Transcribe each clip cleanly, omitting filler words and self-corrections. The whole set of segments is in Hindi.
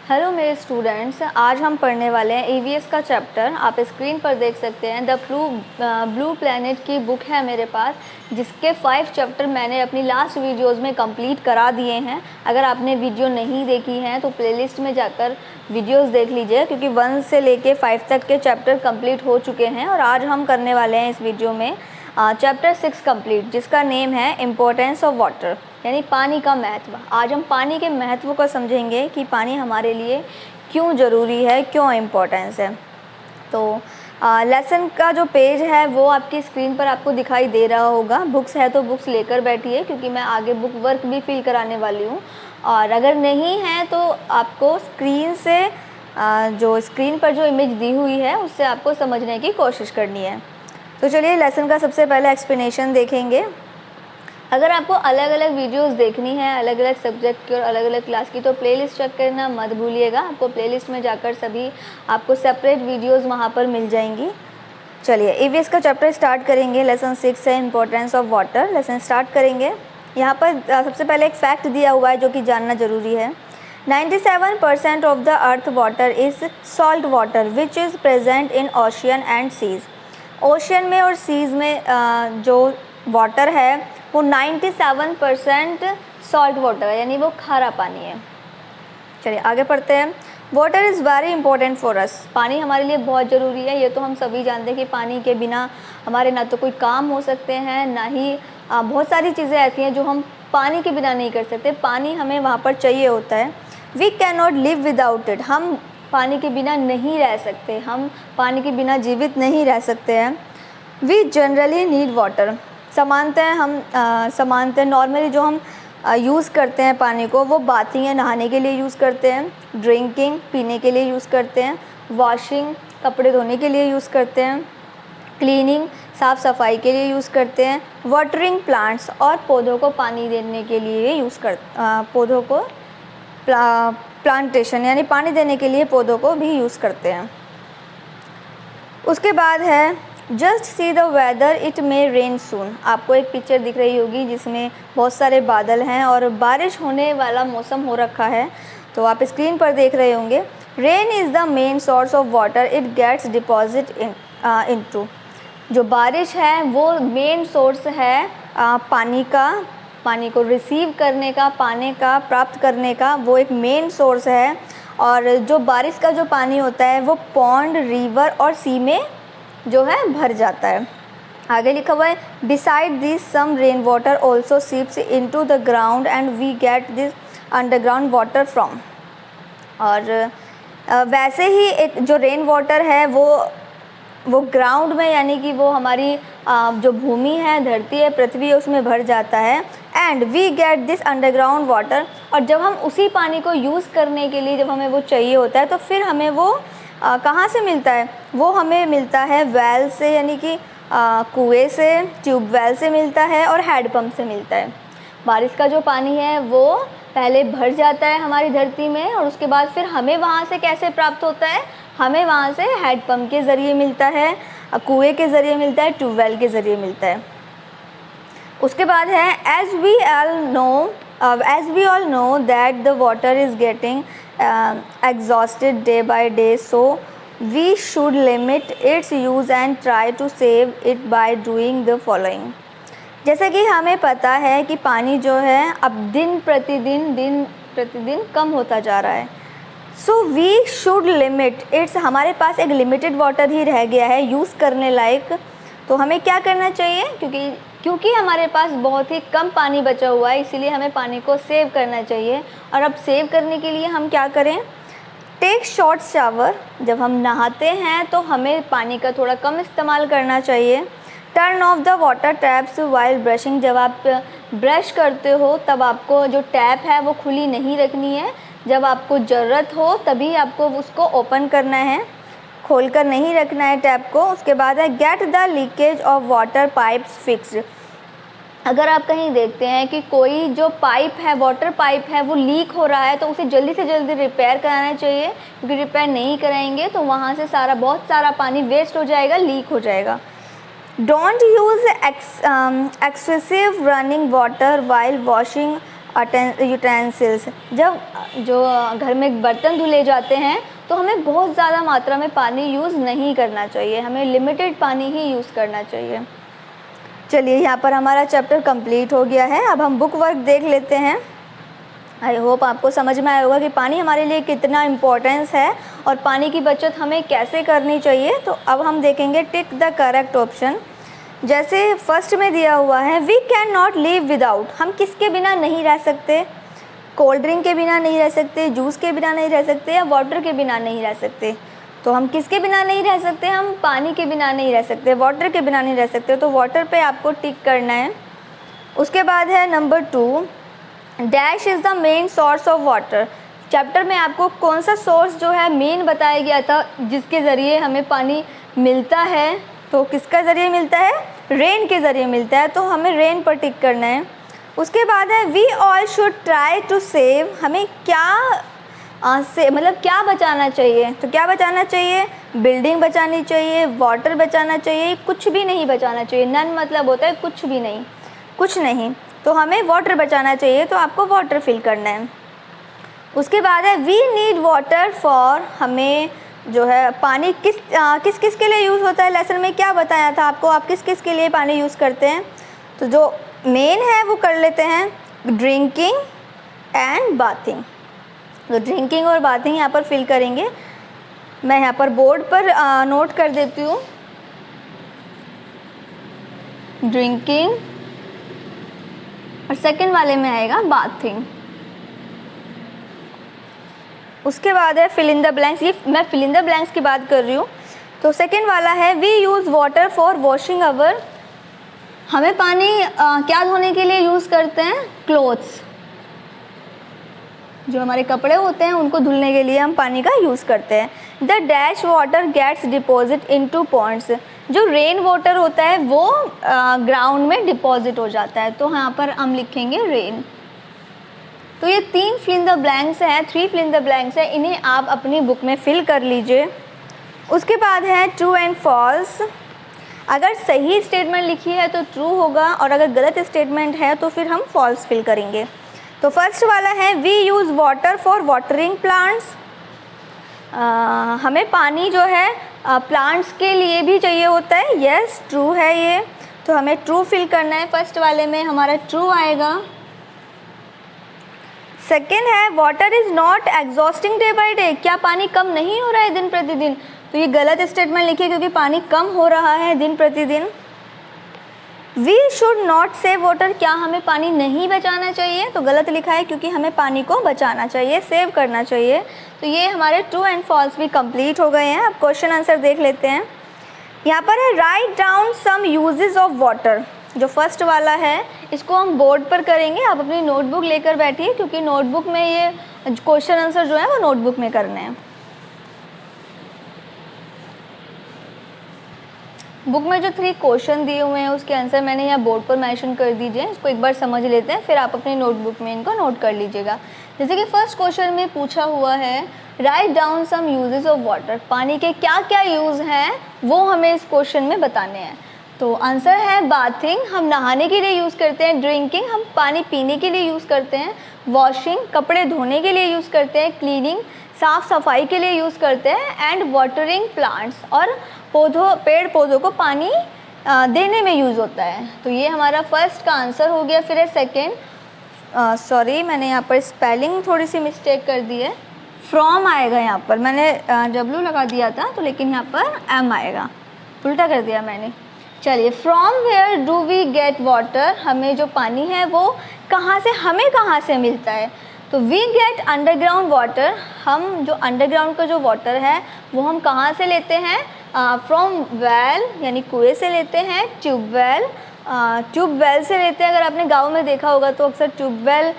हेलो मेरे स्टूडेंट्स, आज हम पढ़ने वाले हैं ईवीएस का चैप्टर। आप स्क्रीन पर देख सकते हैं द ब्लू प्लैनेट की बुक है मेरे पास, जिसके 5 चैप्टर मैंने अपनी लास्ट वीडियोस में कंप्लीट करा दिए हैं। अगर आपने वीडियो नहीं देखी हैं तो प्लेलिस्ट में जाकर वीडियोस देख लीजिए, क्योंकि 1 से लेके 5 तक के चैप्टर कंप्लीट हो चुके हैं। और आज हम करने वाले हैं इस वीडियो में चैप्टर 6 कंप्लीट, जिसका नेम है इम्पोर्टेंस ऑफ वाटर, यानी पानी का महत्व। आज हम पानी के महत्व को समझेंगे कि पानी हमारे लिए क्यों ज़रूरी है, क्यों इम्पोर्टेंस है। तो लेसन का जो पेज है वो आपकी स्क्रीन पर आपको दिखाई दे रहा होगा। बुक्स है तो बुक्स लेकर बैठिए, क्योंकि मैं आगे बुक वर्क भी फिल कराने वाली हूँ। और अगर नहीं है तो आपको स्क्रीन से जो स्क्रीन पर जो इमेज दी हुई है उससे आपको समझने की कोशिश करनी है। तो चलिए लेसन का सबसे पहले एक्सप्लेनेशन देखेंगे। अगर आपको अलग अलग वीडियोस देखनी है, अलग अलग सब्जेक्ट की और अलग अलग क्लास की, तो प्लेलिस्ट चेक करना मत भूलिएगा। आपको प्लेलिस्ट में जाकर सभी आपको सेपरेट वीडियोस वहाँ पर मिल जाएंगी। चलिए ईवीएस का चैप्टर स्टार्ट करेंगे। लेसन 6 है importance of water. Lesson start करेंगे। यहाँ पर सबसे पहले एक फैक्ट दिया हुआ है जो कि जानना ज़रूरी है। 97% of the earth water is salt water which is present in ocean and seas. Ocean में और सीज़ में जो वाटर है वो 97% सॉल्ट वाटर है, यानी वो खारा पानी है। चलिए आगे पढ़ते हैं। Water is very important for us. पानी हमारे लिए बहुत ज़रूरी है। ये तो हम सभी जानते हैं कि पानी के बिना हमारे ना तो कोई काम हो सकते हैं, ना ही बहुत सारी चीज़ें ऐसी हैं जो हम पानी के बिना नहीं कर सकते। पानी हमें वहाँ पर चाहिए होता है। We can not live without it. हम पानी के बिना नहीं रह सकते, हम पानी के बिना जीवित नहीं रह सकते हैं। We generally need water. समानतः नॉर्मली जो हम यूज़ करते हैं पानी को, वो बाथिंग या नहाने के लिए यूज़ करते हैं, ड्रिंकिंग पीने के लिए यूज़ करते हैं, वॉशिंग कपड़े धोने के लिए यूज़ करते हैं, क्लीनिंग साफ़ सफाई के लिए यूज़ करते हैं, वाटरिंग प्लांट्स और पौधों को पानी देने के लिए यूज़ पौधों को प्लांटेशन यानी पानी देने के लिए पौधों को भी यूज़ करते हैं। उसके बाद है just see the weather it may rain soon. आपको एक पिक्चर दिख रही होगी जिसमें बहुत सारे बादल हैं और बारिश होने वाला मौसम हो रखा है, तो आप स्क्रीन पर देख रहे होंगे। Rain is the main source of water it gets deposit into. जो बारिश है वो मेन सोर्स है पानी का, पानी को रिसीव करने का, पानी का प्राप्त करने का, वो एक मेन सोर्स है। और जो बारिश का जो पानी होता है वो पॉन्ड, रिवर और सी में जो है भर जाता है। आगे लिखा हुआ है beside this some rain water also seeps into the ground and we get this underground water from. और वैसे ही एक जो रेन वाटर है वो ग्राउंड में, यानी कि वो हमारी जो भूमि है, धरती है, पृथ्वी है, उसमें भर जाता है। And we get this underground water. और जब हम उसी पानी को यूज़ करने के लिए, जब हमें वो चाहिए होता है, तो फिर हमें वो कहाँ से मिलता है? वो हमें मिलता है वेल से, यानी कि कुएं से, ट्यूबवेल से मिलता है और हैंडपम्प से मिलता है। बारिश का जो पानी है वो पहले भर जाता है हमारी धरती में, और उसके बाद फिर हमें वहाँ से कैसे प्राप्त होता है? हमें वहाँ से हैंडपम्प के ज़रिए मिलता है, कुएं के ज़रिए मिलता है, ट्यूबवेल के ज़रिए मिलता है। उसके बाद है as we all know that the water is getting exhausted day by day, so we should limit its use and try to save it by doing the following। जैसा कि हमें पता है कि पानी जो है अब दिन प्रतिदिन कम होता जा रहा है। So we should limit its. हमारे पास एक लिमिटेड वाटर ही रह गया है यूज़ करने लायक, तो हमें क्या करना चाहिए? क्योंकि हमारे पास बहुत ही कम पानी बचा हुआ है, इसीलिए हमें पानी को सेव करना चाहिए। और अब सेव करने के लिए हम क्या करें? Take short shower. जब हम नहाते हैं तो हमें पानी का थोड़ा कम इस्तेमाल करना चाहिए। Turn off the water taps while brushing. जब आप ब्रश करते हो तब आपको जो टैप है वो खुली नहीं रखनी है। जब आपको ज़रूरत हो तभी आपको उसको ओपन करना है, खोलकर नहीं रखना है टैप को। उसके बाद है get the leakage of water pipes fixed. अगर आप कहीं देखते हैं कि कोई जो पाइप है, वाटर पाइप है, वो लीक हो रहा है, तो उसे जल्दी से जल्दी रिपेयर कराना चाहिए, क्योंकि रिपेयर नहीं कराएंगे तो वहाँ से बहुत सारा पानी वेस्ट हो जाएगा, लीक हो जाएगा। Don't use excessive running water while washing utensils. जब जो घर में बर्तन धुले जाते हैं तो हमें बहुत ज़्यादा मात्रा में पानी यूज़ नहीं करना चाहिए, हमें लिमिटेड पानी ही यूज़ करना चाहिए। चलिए यहाँ पर हमारा चैप्टर कंप्लीट हो गया है। अब हम बुक वर्क देख लेते हैं। आई होप आपको समझ में आया होगा कि पानी हमारे लिए कितना इम्पोर्टेंस है और पानी की बचत हमें कैसे करनी चाहिए। तो अब हम देखेंगे टिक द करेक्ट ऑप्शन। जैसे फर्स्ट में दिया हुआ है we can not live without, हम किसके बिना नहीं रह सकते? कोल्ड ड्रिंक के बिना नहीं रह सकते, जूस के बिना नहीं रह सकते, या वाटर के बिना नहीं रह सकते। तो हम किसके बिना नहीं रह सकते? हम पानी के बिना नहीं रह सकते, वाटर के बिना नहीं रह सकते। तो वाटर पे आपको टिक करना है। उसके बाद है number 2, dash is the main source of water. Chapter में आपको कौन सा सोर्स जो है मेन बताया गया था जिसके ज़रिए हमें पानी मिलता है? तो किसका ज़रिए मिलता है? रेन के ज़रिए मिलता है। तो हमें रेन पर टिक करना है। उसके बाद है we all should try to save, हमें क्या मतलब क्या बचाना चाहिए? तो क्या बचाना चाहिए? बिल्डिंग बचानी चाहिए, वाटर बचाना चाहिए, कुछ भी नहीं बचाना चाहिए। नन मतलब होता है कुछ भी नहीं, कुछ नहीं। तो हमें वाटर बचाना चाहिए, तो आपको वाटर फिल करना है। उसके बाद है वी नीड वाटर फॉर, हमें जो है पानी किस किस के लिए यूज़ होता है? लेसन में क्या बताया था आपको, आप किस किस के लिए पानी यूज़ करते हैं? तो जो मेन है वो कर लेते हैं, ड्रिंकिंग एंड बाथिंग। तो ड्रिंकिंग और बाथिंग यहाँ पर फिल करेंगे। मैं यहाँ पर बोर्ड पर नोट कर देती हूँ, ड्रिंकिंग, और सेकंड वाले में आएगा बाथिंग। उसके बाद है फिल इन द ब्लैंक्स। ये मैं फिल इन द ब्लैंक्स की बात कर रही हूँ। तो सेकंड वाला है we use water for washing our, हमें पानी क्या धोने के लिए यूज़ करते हैं? क्लोथ्स, जो हमारे कपड़े होते हैं उनको धुलने के लिए हम पानी का यूज़ करते हैं। The dash water gets deposit into ponds, जो रेन वाटर होता है वो ग्राउंड में डिपॉजिट हो जाता है। तो यहाँ पर हम लिखेंगे रेन। तो ये 3 फिल इन द ब्लैंक्स हैं, 3 फिल इन द ब्लैंक्स हैं, इन्हें आप अपनी बुक में फिल कर लीजिए। उसके बाद है ट्रू एंड फॉल्स। अगर सही स्टेटमेंट लिखी है तो ट्रू होगा, और अगर गलत स्टेटमेंट है तो फिर हम फॉल्स फिल करेंगे। तो फर्स्ट वाला है we use water for watering plants, हमें पानी जो है प्लांट्स के लिए भी चाहिए होता है। यस, ट्रू है ये, तो हमें ट्रू फिल करना है। फर्स्ट वाले में हमारा ट्रू आएगा। सेकेंड है water is not exhausting day by day, क्या पानी कम नहीं हो रहा है दिन प्रतिदिन? तो ये गलत स्टेटमेंट लिखिए क्योंकि पानी कम हो रहा है दिन प्रतिदिन। We should not save water, क्या हमें पानी नहीं बचाना चाहिए? तो गलत लिखा है क्योंकि हमें पानी को बचाना चाहिए, सेव करना चाहिए। तो ये हमारे ट्रू एंड फॉल्स भी कंप्लीट हो गए हैं। अब क्वेश्चन आंसर देख लेते हैं। यहाँ पर है write down some usages of water, जो फर्स्ट वाला है इसको हम बोर्ड पर करेंगे। आप अपनी नोटबुक लेकर बैठिए क्योंकि नोटबुक में ये क्वेश्चन आंसर जो है वो नोटबुक में करने हैं। बुक में जो 3 क्वेश्चन दिए हुए हैं उसके आंसर मैंने यहाँ बोर्ड पर मेंशन कर दीजिए। इसको एक बार समझ लेते हैं, फिर आप अपनी नोटबुक में इनको नोट कर लीजिएगा। जैसे कि फर्स्ट क्वेश्चन में पूछा हुआ है write down some usages of water, पानी के क्या क्या यूज़ हैं वो हमें इस क्वेश्चन में बताने हैं। तो आंसर है बाथिंग, हम नहाने के लिए यूज़ करते हैं। ड्रिंकिंग, हम पानी पीने के लिए यूज़ करते हैं। वॉशिंग, कपड़े धोने के लिए यूज़ करते हैं। क्लीनिंग, साफ़ सफाई के लिए यूज़ करते हैं। एंड वाटरिंग प्लांट्स, और पेड़ पौधों को पानी देने में यूज़ होता है। तो ये हमारा फर्स्ट का आंसर हो गया। फिर है सेकेंड, सॉरी मैंने यहाँ पर स्पेलिंग थोड़ी सी मिस्टेक कर दी है, फ्रॉम आएगा यहाँ पर, मैंने डब्ल्यू लगा दिया था तो लेकिन यहाँ पर एम आएगा, उल्टा कर दिया मैंने। चलिए, from where do we get water, हमें जो पानी है वो हमें कहाँ से मिलता है? तो वी गेट अंडरग्राउंड वाटर, हम जो अंडरग्राउंड का जो वाटर है वो हम कहाँ से लेते हैं? फ्रॉम वेल यानी कुएं से लेते हैं। ट्यूबवेल से लेते हैं। अगर आपने गांव में देखा होगा तो अक्सर ट्यूबवेल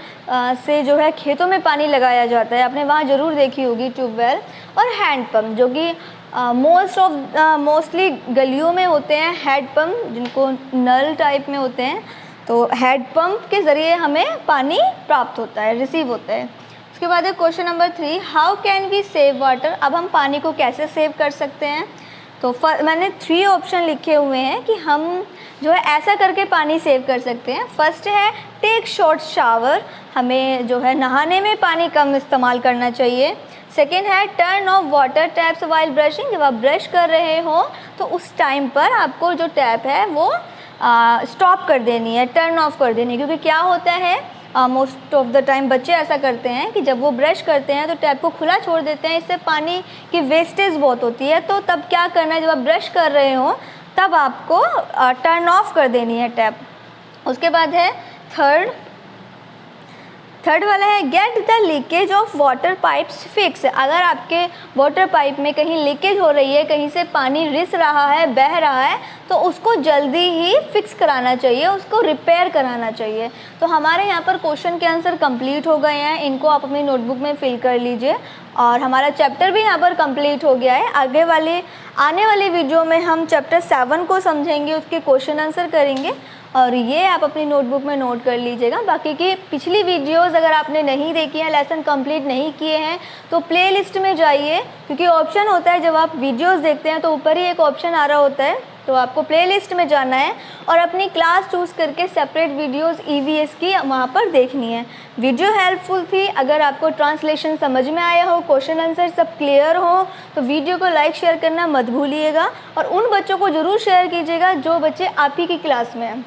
से जो है खेतों में पानी लगाया जाता है, आपने वहाँ ज़रूर देखी होगी ट्यूबवेल। और हैंडपम्प, जो कि मोस्टली गलियों में होते हैं हैंडपम्प, जिनको नल टाइप में होते हैं। तो हैंडपम्प के ज़रिए हमें पानी प्राप्त होता है, रिसीव होता है। उसके बाद है question number 3, how can we save water, अब हम पानी को कैसे सेव कर सकते हैं? तो मैंने 3 ऑप्शन लिखे हुए हैं कि हम जो है ऐसा करके पानी सेव कर सकते हैं। फर्स्ट है टेक शॉर्ट शावर, हमें जो है नहाने में पानी कम इस्तेमाल करना चाहिए। सेकेंड है turn off water taps while brushing, जब आप ब्रश कर रहे हो तो उस टाइम पर आपको जो टैप है वो स्टॉप कर देनी है, टर्न ऑफ कर देनी है। क्योंकि क्या होता है, मोस्ट ऑफ द टाइम बच्चे ऐसा करते हैं कि जब वो ब्रश करते हैं तो टैप को खुला छोड़ देते हैं, इससे पानी की वेस्टेज बहुत होती है। तो तब क्या करना है, जब आप ब्रश कर रहे हो तब आपको टर्न ऑफ कर देनी है टैप। उसके बाद है थर्ड वाला है get the leakage of water pipes fix. अगर आपके वाटर पाइप में कहीं लीकेज हो रही है, कहीं से पानी रिस रहा है, बह रहा है, तो उसको जल्दी ही फिक्स कराना चाहिए, उसको रिपेयर कराना चाहिए। तो हमारे यहाँ पर क्वेश्चन के आंसर कंप्लीट हो गए हैं, इनको आप अपनी नोटबुक में फिल कर लीजिए और हमारा चैप्टर भी यहाँ पर कंप्लीट हो गया है। आने वाली वीडियो में हम चैप्टर 7 को समझेंगे, उसके क्वेश्चन आंसर करेंगे और ये आप अपनी नोटबुक में नोट कर लीजिएगा। बाकी की पिछली वीडियोस अगर आपने नहीं देखी हैं, लेसन कंप्लीट नहीं किए हैं, तो प्लेलिस्ट में जाइए, क्योंकि ऑप्शन होता है जब आप वीडियोस देखते हैं तो ऊपर ही एक ऑप्शन आ रहा होता है, तो आपको प्लेलिस्ट में जाना है और अपनी क्लास चूज़ करके सेपरेट वीडियोस ईवीएस की वहाँ पर देखनी है। वीडियो हेल्पफुल थी, अगर आपको ट्रांसलेशन समझ में आया हो, क्वेश्चन आंसर सब क्लियर हो, तो वीडियो को लाइक शेयर करना मत भूलिएगा और उन बच्चों को ज़रूर शेयर कीजिएगा जो बच्चे आप ही की क्लास में हैं।